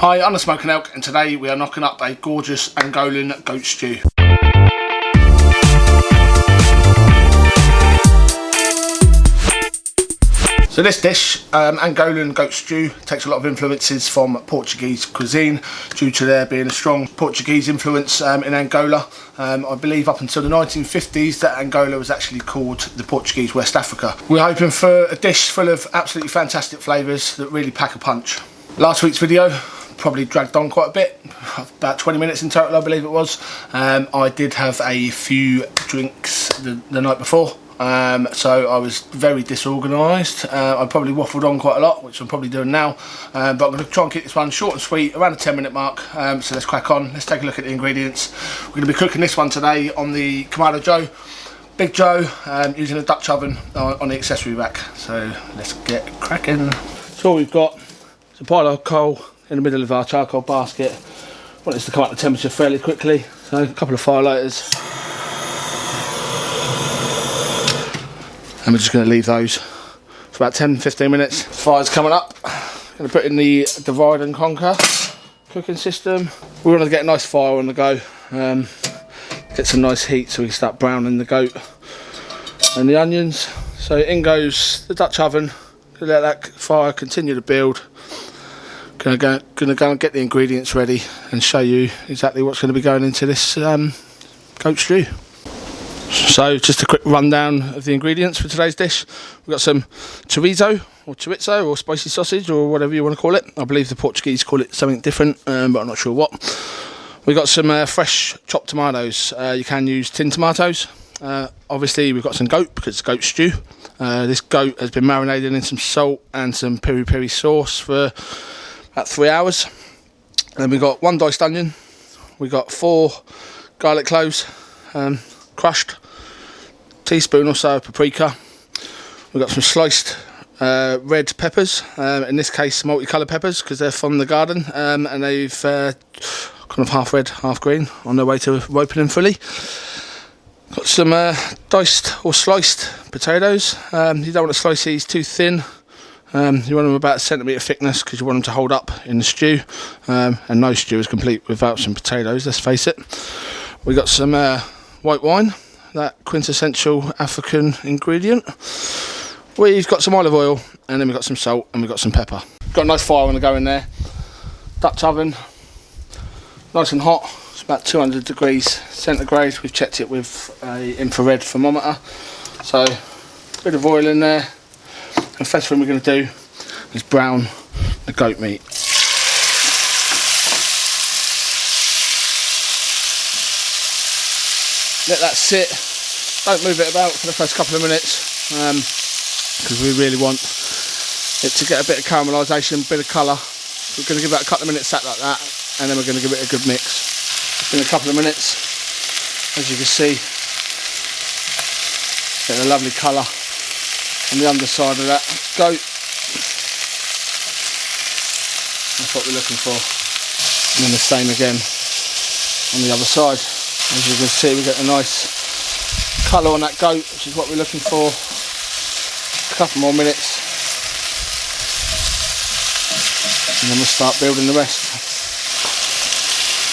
Hi, I'm the Smoking Elk, and today we are knocking up a gorgeous Angolan goat stew. So this dish, Angolan goat stew, takes a lot of influences from Portuguese cuisine due to there being a strong Portuguese influence in Angola. I believe up until the 1950s that Angola was actually called the Portuguese West Africa. We're hoping for a dish full of absolutely fantastic flavours that really pack a punch. Last week's video probably dragged on quite a bit, about 20 minutes in total I believe it was. I did have a few drinks the night before. So I was very disorganised. I probably waffled on quite a lot, which I'm probably doing now, but I'm going to try and keep this one short and sweet, around the 10-minute mark. So let's crack on, let's take a look at the ingredients. We're going to be cooking this one today on the Kamado Joe Big Joe, using a Dutch oven on the accessory rack. So let's get cracking. So all we've got is a pile of coal in the middle of our charcoal basket. I want this to come up to temperature fairly quickly, so a couple of firelighters. And we're just going to leave those for about 10-15 minutes. Fire's coming up. Going to put in the divide and conquer cooking system. We're going to get a nice fire on the go. Get some nice heat so we can start browning the goat and the onions. So in goes the Dutch oven. Going to let that fire continue to build. Going to go and get the ingredients ready and show you exactly what's going to be going into this goat stew. So just a quick rundown of the ingredients for today's dish. We've got some chorizo or chorizo or spicy sausage or whatever you want to call it. I believe the Portuguese call it something different, but I'm not sure what. We've got some fresh chopped tomatoes. You can use tin tomatoes. Obviously we've got some goat because it's goat stew. This goat has been marinated in some salt and some peri peri sauce for about 3 hours. And then we've got 1 diced onion. We've got 4 garlic cloves. Crushed, teaspoon or so of paprika. We've got some sliced red peppers, in this case multicoloured peppers because they're from the garden, and they've kind of half red, half green, on their way to ripening fully. Got some diced or sliced potatoes. You don't want to slice these too thin. You want them about a centimetre thickness because you want them to hold up in the stew, and no stew is complete without some potatoes, let's face it. We got some white wine, that quintessential African ingredient. We've got some olive oil, and then we've got some salt, and we've got some pepper. Got a nice fire on the go in there. Dutch oven, nice and hot. It's about 200 degrees centigrade. We've checked it with an infrared thermometer. So a bit of oil in there. And the first thing we're going to do is brown the goat meat. Let that sit, don't move it about for the first couple of minutes, because we really want it to get a bit of caramelisation, a bit of colour. We're going to give it a couple of minutes sat like that, and then we're going to give it a good mix. It's been a couple of minutes, as you can see, getting a lovely colour on the underside of that goat. That's what we're looking for. And then the same again on the other side. As you can see, we get a nice colour on that goat, which is what we're looking for. A couple more minutes, and then we'll start building the rest.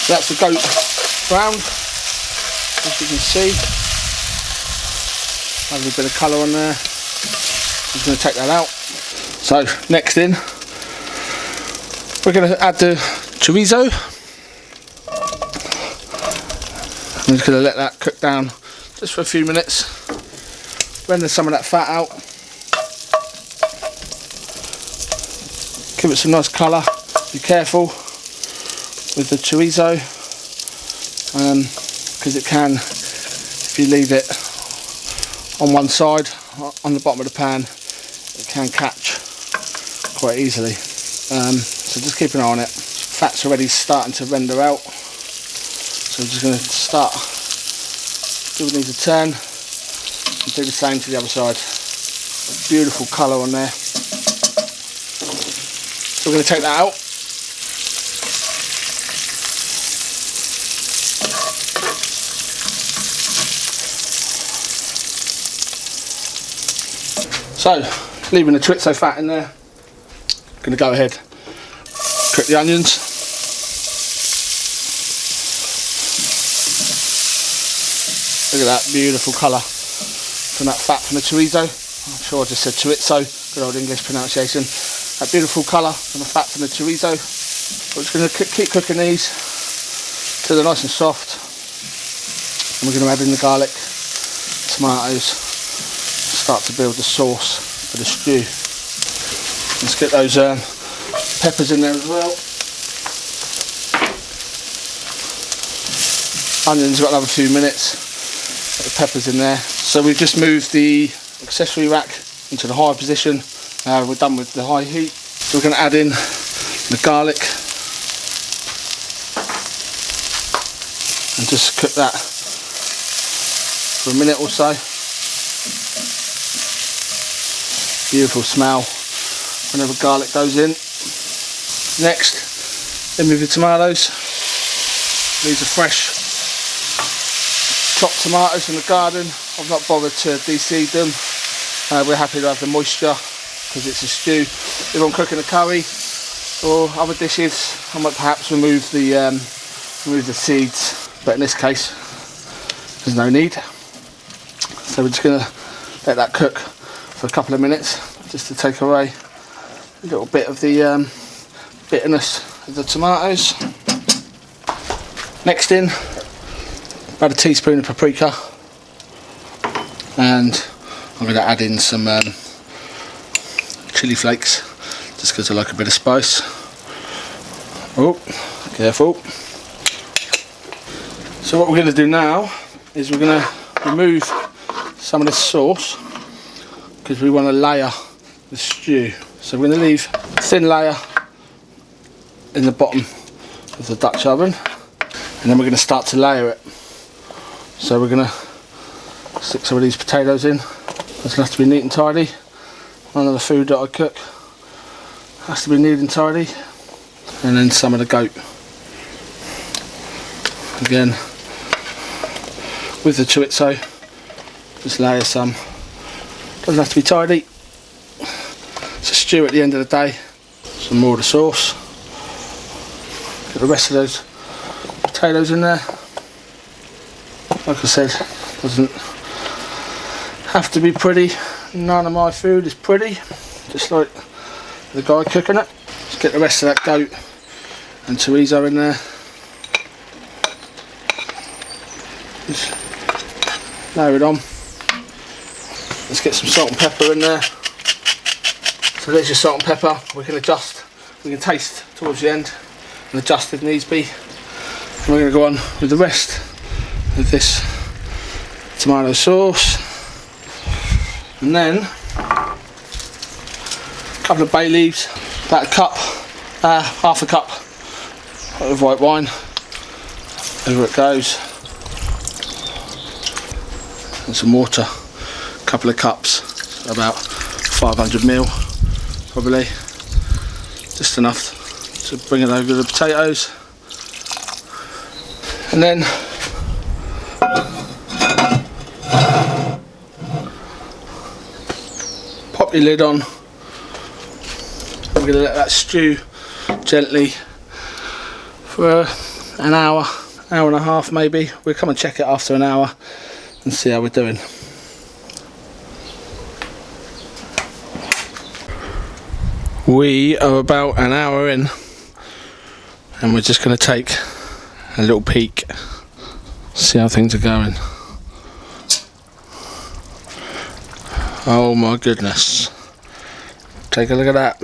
So that's the goat browned, as you can see. Lovely bit of colour on there. I'm going to take that out. So next in, we're going to add the chorizo. I'm just going to let that cook down just for a few minutes, render some of that fat out, give it some nice colour. Be careful with the chorizo, because it can, if you leave it on one side, on the bottom of the pan, it can catch quite easily. So just keep an eye on it. Fat's already starting to render out. So we're just going to start giving these a turn and do the same to the other side. Beautiful colour on there. So we're going to take that out. So leaving the chorizo fat in there, going to go ahead, cook the onions. Look at that beautiful colour from that fat from the chorizo. I'm sure I just said chorizo, good old English pronunciation. That beautiful colour from the fat from the chorizo. We're just going to keep cooking these till they're nice and soft. And we're going to add in the garlic, tomatoes, start to build the sauce for the stew. Let's get those peppers in there as well. Onions, got another few minutes. Get the peppers in there. So we've just moved the accessory rack into the high position. We're done with the high heat. So we're going to add in the garlic and just cook that for a minute or so. Beautiful smell whenever garlic goes in. Next, then move the tomatoes. These are fresh chopped tomatoes from the garden. I've not bothered to de-seed them. We're happy to have the moisture because it's a stew. If I'm cooking a curry or other dishes, I might perhaps remove the seeds, but in this case there's no need. So we're just going to let that cook for a couple of minutes just to take away a little bit of the bitterness of the tomatoes. Next in, about a teaspoon of paprika, and I'm going to add in some chili flakes just because I like a bit of spice. Oh, careful. So what we're going to do now is we're going to remove some of this sauce because we want to layer the stew. So we're going to leave a thin layer in the bottom of the Dutch oven, and then we're going to start to layer it. So we're going to stick some of these potatoes in. Doesn't have to be neat and tidy. None of the food that I cook has to be neat and tidy. And then some of the goat. Again, with the chorizo, just layer some. Doesn't have to be tidy. It's a stew at the end of the day. Some more of the sauce. Get the rest of those potatoes in there. Like I said, doesn't have to be pretty. None of my food is pretty. Just like the guy cooking it. Just get the rest of that goat and chorizo in there. Just layer it on. Let's get some salt and pepper in there. So there's your salt and pepper. We can adjust, we can taste towards the end and adjust if needs be. And we're going to go on with the rest of this tomato sauce. And then a couple of bay leaves, about a cup, half a cup of white wine. Over it goes. And some water, a couple of cups, about 500ml probably, just enough to bring it over the potatoes. And then pop your lid on. We're going to let that stew gently for an hour, hour and a half maybe. We'll come and check it after an hour and see how we're doing. We are about an hour in and we're just going to take a little peek, see how things are going. Oh my goodness, take a look at that.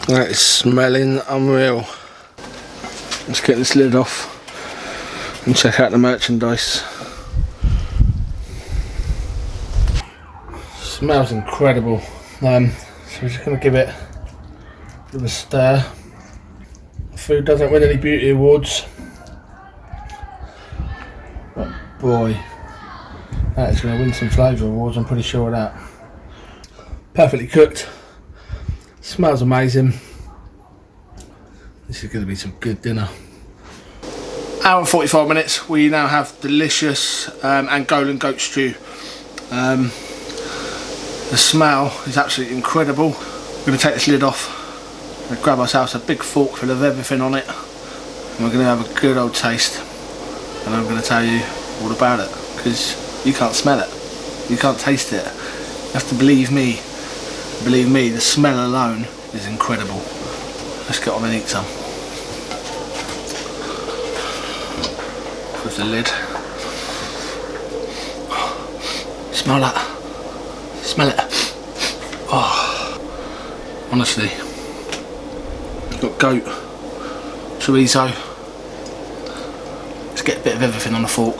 That is smelling unreal. Let's get this lid off and check out the merchandise. Smells incredible. So we're just going to give it a bit of a stir. Food doesn't win any beauty awards, but boy, that is going to win some flavour awards, I'm pretty sure of that. Perfectly cooked, smells amazing. This is going to be some good dinner. Hour and 45 minutes, we now have delicious Angolan goat stew. The smell is absolutely incredible. We're going to take this lid off and grab ourselves a big fork full of everything on it. and we're going to have a good old taste, and I'm going to tell you all about it, because you can't smell it, you can't taste it, you have to believe me. Believe me, the smell alone is incredible. Let's get on and eat some. With the lid. Smell that. Smell it. Oh, honestly. You've got goat, chorizo. Let's get a bit of everything on the fork.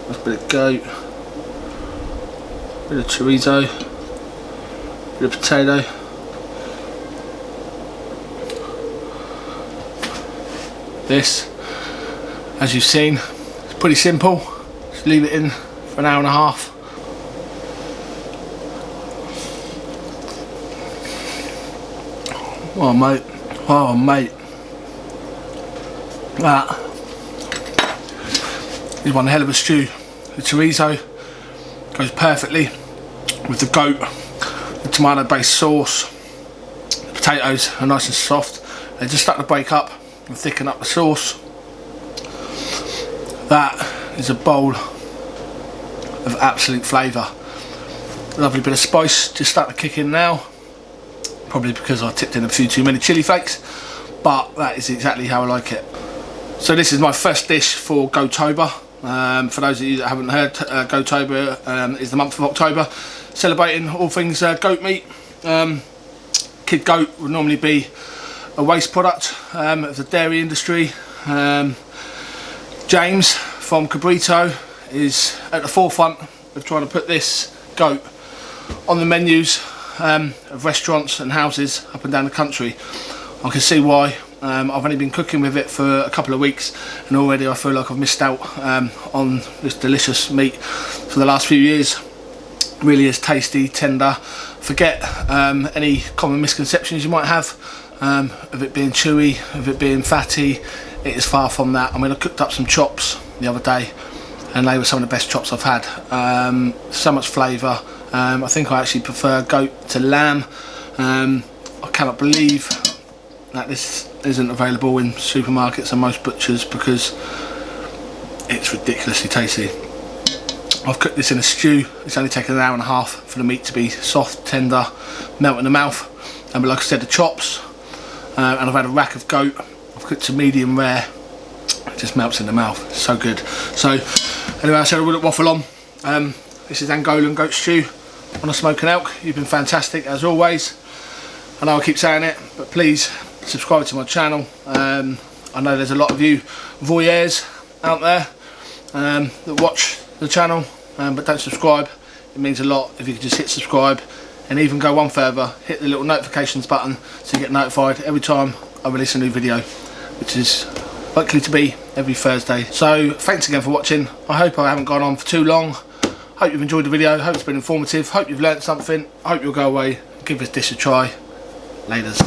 There's a bit of goat, a bit of chorizo, a bit of potato. This, as you've seen, it's pretty simple. Just leave it in for an hour and a half. Oh mate, oh mate, that is one hell of a stew. The chorizo goes perfectly with the goat, the tomato based sauce. The potatoes are nice and soft, they just start to break up and thicken up the sauce. That is a bowl of absolute flavour. Lovely bit of spice just starting to kick in now, probably because I tipped in a few too many chilli flakes, but that is exactly how I like it. So this is my first dish for Goatober. For those of you that haven't heard, Goatober is the month of October, celebrating all things goat meat. Kid goat would normally be a waste product of the dairy industry. James from Cabrito is at the forefront of trying to put this goat on the menus of restaurants and houses up and down the country. I can see why. I've only been cooking with it for a couple of weeks, and already I feel like I've missed out on this delicious meat for the last few years. Really is tasty, tender. Forget any common misconceptions you might have of it being chewy, of it being fatty. It is far from that. I mean, I cooked up some chops the other day, and they were some of the best chops I've had. So much flavour. I think I actually prefer goat to lamb. I cannot believe that this isn't available in supermarkets and most butchers, because it's ridiculously tasty. I've cooked this in a stew. It's only taken an hour and a half for the meat to be soft, tender, melt in the mouth. And like I said, the chops, and I've had a rack of goat. I've cooked to medium rare. It just melts in the mouth. So good. So anyway, I said I wouldn't waffle on. This is Angolan goat stew on a smoking elk. You've been fantastic as always. I know I keep saying it, but please subscribe to my channel. I know there's a lot of you voyeurs out there that watch the channel but don't subscribe. It means a lot if you could just hit subscribe, and even go one further, hit the little notifications button so you get notified every time I release a new video, which is likely to be every Thursday. So thanks again for watching. I hope I haven't gone on for too long. Hope you've enjoyed the video, hope it's been informative, hope you've learnt something, hope you'll go away and give this dish a try. Laters.